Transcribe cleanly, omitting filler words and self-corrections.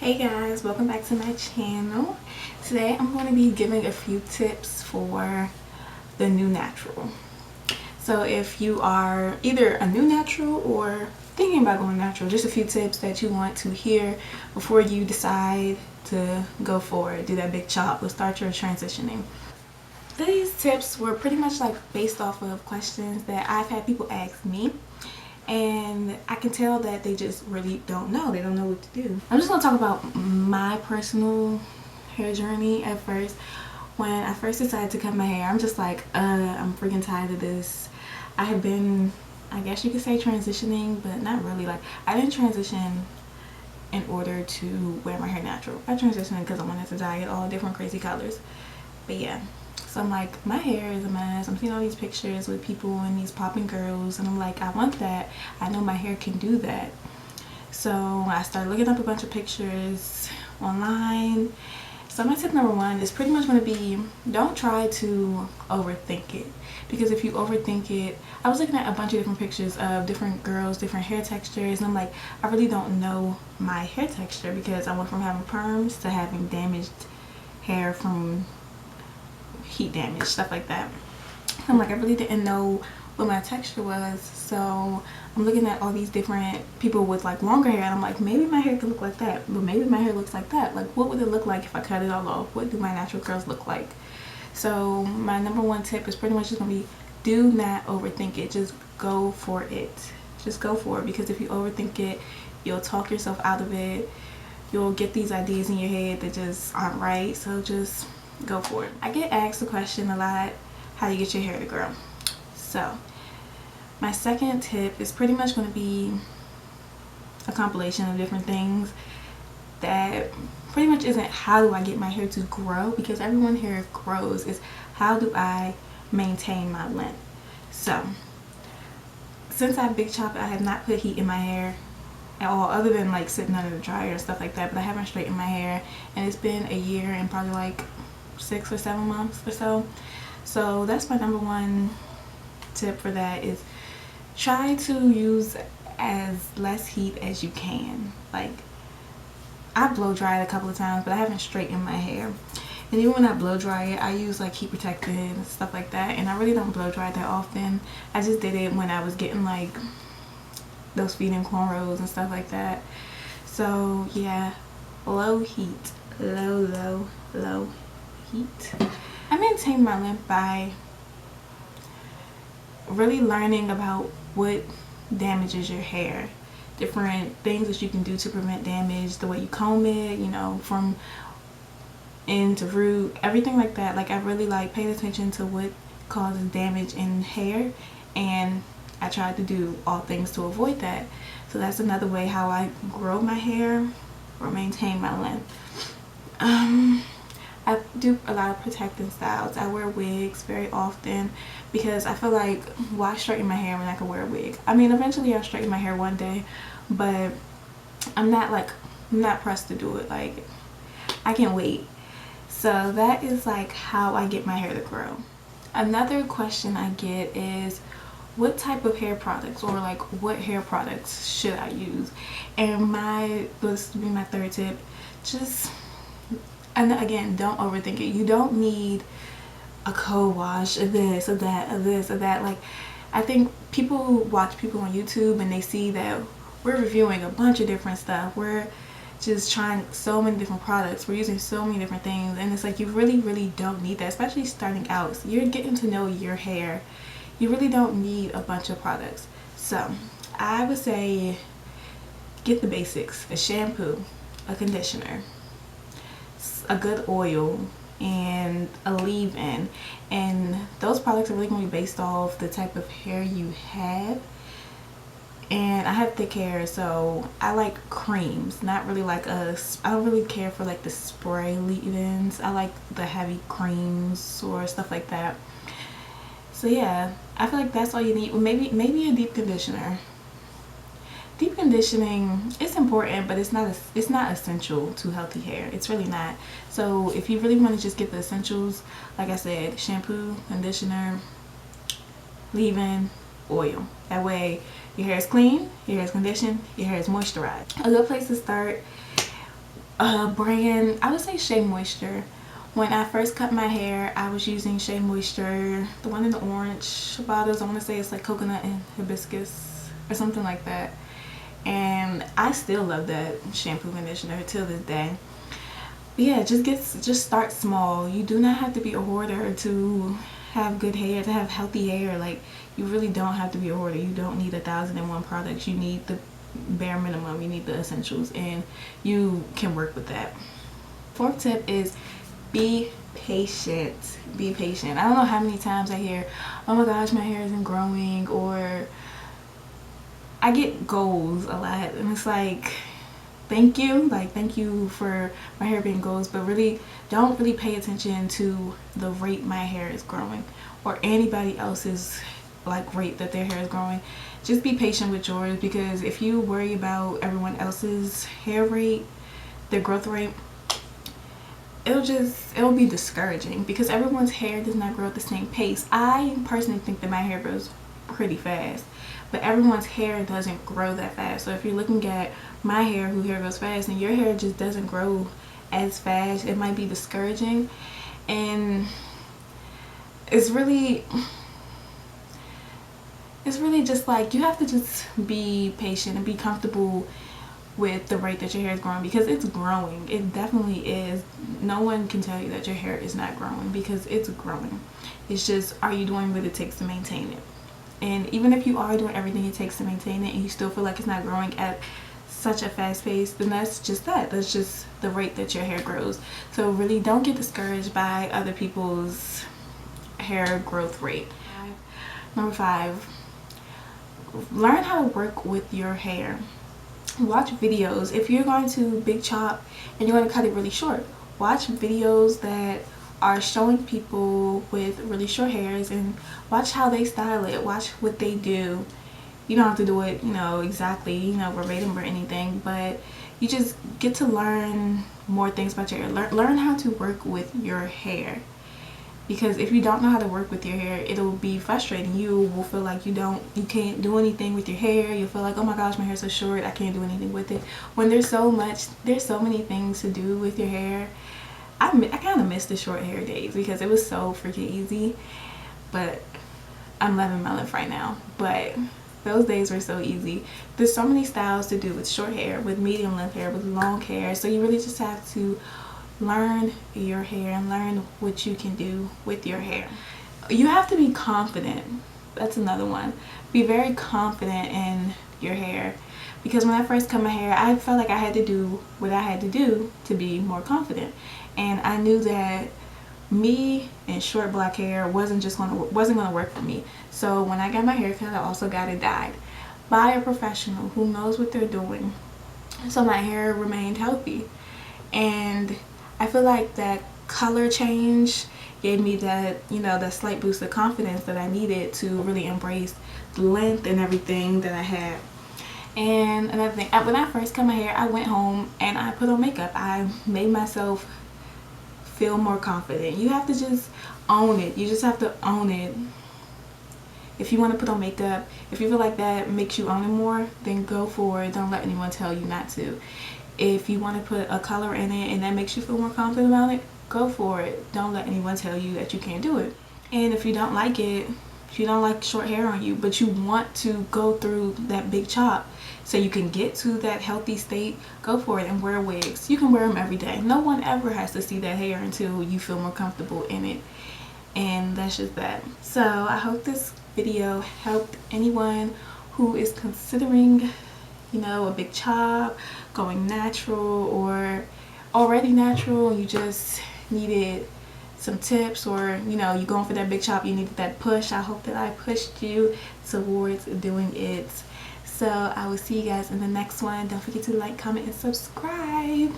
Hey guys, welcome back to my channel. Today I'm going to be giving a few tips for the new natural. So if you are either a new natural or thinking about going natural, just a few tips that you want to hear before you decide to go forward, do that big chop, or start your transitioning. These tips were pretty much like based off of questions that I've had people ask me, and I can tell that they just really don't know. They don't know what to do. I'm just gonna talk about my personal hair journey. At first, when I first decided to cut my hair, I'm just like, I'm freaking tired of this. I have been, I guess you could say, transitioning, but not really. Like, I didn't transition in order to wear my hair natural. I transitioned because I wanted to dye it all different crazy colors. But yeah. So I'm like, my hair is a mess. I'm seeing all these pictures with people and these popping girls, and I'm like, I want that. I know my hair can do that. So I started looking up a bunch of pictures online. So my tip number one is pretty much going to be, don't try to overthink it. Because if you overthink it, I was looking at a bunch of different pictures of different girls, different hair textures, and I'm like, I really don't know my hair texture, because I went from having perms to having damaged hair from heat damage, stuff like that. I'm like, I really didn't know what my texture was. So I'm looking at all these different people with like longer hair, and I'm like, maybe my hair could look like that, but maybe my hair looks like that. Like, what would it look like if I cut it all off? What do my natural curls look like? So my number one tip is pretty much just gonna be, do not overthink it. Just go for it. Just go for it, because if you overthink it, you'll talk yourself out of it. You'll get these ideas in your head that just aren't right. So just go for it. I get asked the question a lot, how do you get your hair to grow? So my second tip is pretty much going to be a compilation of different things that pretty much isn't how do I get my hair to grow, because everyone's hair grows. Is how do I maintain my length? So since I big chop, I have not put heat in my hair at all, other than like sitting under the dryer and stuff like that, but I haven't straightened my hair, and it's been a year and probably like 6 or 7 months or so. So that's my number one tip for that, is try to use as less heat as you can. Like, I blow dry it a couple of times, but I haven't straightened my hair. And even when I blow dry it, I use like heat protectant and stuff like that, and I really don't blow dry it that often. I just did it when I was getting like those feeding cornrows and stuff like that. So yeah, low heat, low heat. I maintain my length by really learning about what damages your hair, different things that you can do to prevent damage, the way you comb it, you know, from end to root, everything like that. Like, I really like paying attention to what causes damage in hair, and I tried to do all things to avoid that. So that's another way how I grow my hair or maintain my length. I do a lot of protecting styles. I wear wigs very often, because I feel like, why straighten my hair when I can wear a wig? I mean, eventually I'll straighten my hair one day, but I'm not pressed to do it. Like, I can't wait. So that is like how I get my hair to grow. Another question I get is, what type of hair products, or like what hair products should I use? And this would be my third tip. And again, don't overthink it. You don't need a co-wash of this or that or this or that. Like, I think people watch people on YouTube and they see that we're reviewing a bunch of different stuff. We're just trying so many different products. We're using so many different things, and it's like, you really don't need that, especially starting out. So you're getting to know your hair. You really don't need a bunch of products. So I would say, get the basics: a shampoo, a conditioner, a good oil, and a leave-in. And those products are really going to be based off the type of hair you have. And I have thick hair, so I like creams, not really like I don't really care for like the spray leave-ins. I like the heavy creams or stuff like that. So yeah, I feel like that's all you need. Well, maybe a deep conditioner. Deep conditioning is important, but it's not essential to healthy hair. It's really not. So if you really want to just get the essentials, like I said, shampoo, conditioner, leave-in, oil. That way your hair is clean, your hair is conditioned, your hair is moisturized. A good place to start brand, I would say Shea Moisture. When I first cut my hair, I was using Shea Moisture, the one in the orange bottles. I want to say it's like coconut and hibiscus or something like that. And I still love that shampoo conditioner till this day. But yeah, just start small. You do not have to be a hoarder to have good hair, to have healthy hair. Like, you really don't have to be a hoarder. You don't need 1,001 products. You need the bare minimum. You need the essentials, and you can work with that. Fourth tip is be patient. Be patient. I don't know how many times I hear, oh my gosh, my hair isn't growing, or I get goals a lot, and it's like, thank you for my hair being goals, but really don't really pay attention to the rate my hair is growing, or anybody else's like rate that their hair is growing. Just be patient with yours, because if you worry about everyone else's hair rate, their growth rate, it'll be discouraging, because everyone's hair does not grow at the same pace. I personally think that my hair grows pretty fast, but everyone's hair doesn't grow that fast. So if you're looking at my hair, who hair grows fast, and your hair just doesn't grow as fast, it might be discouraging. And it's really just like, you have to just be patient and be comfortable with the rate that your hair is growing, because it's growing. It definitely is. No one can tell you that your hair is not growing, because it's growing. It's just, are you doing what it takes to maintain it? And even if you are doing everything it takes to maintain it, and you still feel like it's not growing at such a fast pace, then that's just the rate that your hair grows. So really don't get discouraged by other people's hair growth rate. Number 5, learn how to work with your hair. Watch videos. If you're going to big chop and you're going to cut it really short, watch videos that are showing people with really short hairs, and watch how they style it. Watch what they do. You don't have to do it, exactly, verbatim or anything, but you just get to learn more things about your hair. Learn how to work with your hair. Because if you don't know how to work with your hair, it'll be frustrating. You will feel like you can't do anything with your hair. You'll feel like, oh my gosh, my hair's so short, I can't do anything with it. When there's so many things to do with your hair. I kind of miss the short hair days, because it was so freaking easy. But I'm loving my life right now. But those days were so easy. There's so many styles to do with short hair, with medium length hair, with long hair. So you really just have to learn your hair and learn what you can do with your hair. You have to be confident. That's another one. Be very confident in your hair, because when I first cut my hair, I felt like I had to do what I had to do to be more confident, and I knew that me and short black hair wasn't gonna work for me. So when I got my hair cut, I also got it dyed by a professional who knows what they're doing, so my hair remained healthy. And I feel like that color change gave me that, that slight boost of confidence that I needed to really embrace the length and everything that I had. And another thing, when I first cut my hair, I went home and I put on makeup. I made myself feel more confident. You have to just own it. You just have to own it. If you want to put on makeup, if you feel like that makes you own it more, then go for it. Don't let anyone tell you not to. If you want to put a color in it and that makes you feel more confident about it, go for it. Don't let anyone tell you that you can't do it. And if you don't like it, if you don't like short hair on you, but you want to go through that big chop so you can get to that healthy state, go for it and wear wigs. You can wear them every day. No one ever has to see that hair until you feel more comfortable in it. And that's just that. So I hope this video helped anyone who is considering, a big chop, going natural, or already natural, and you just needed some tips, or you're going for that big chop, you needed that push. I hope that I pushed you towards doing it. So I will see you guys in the next one. Don't forget to like, comment, and subscribe.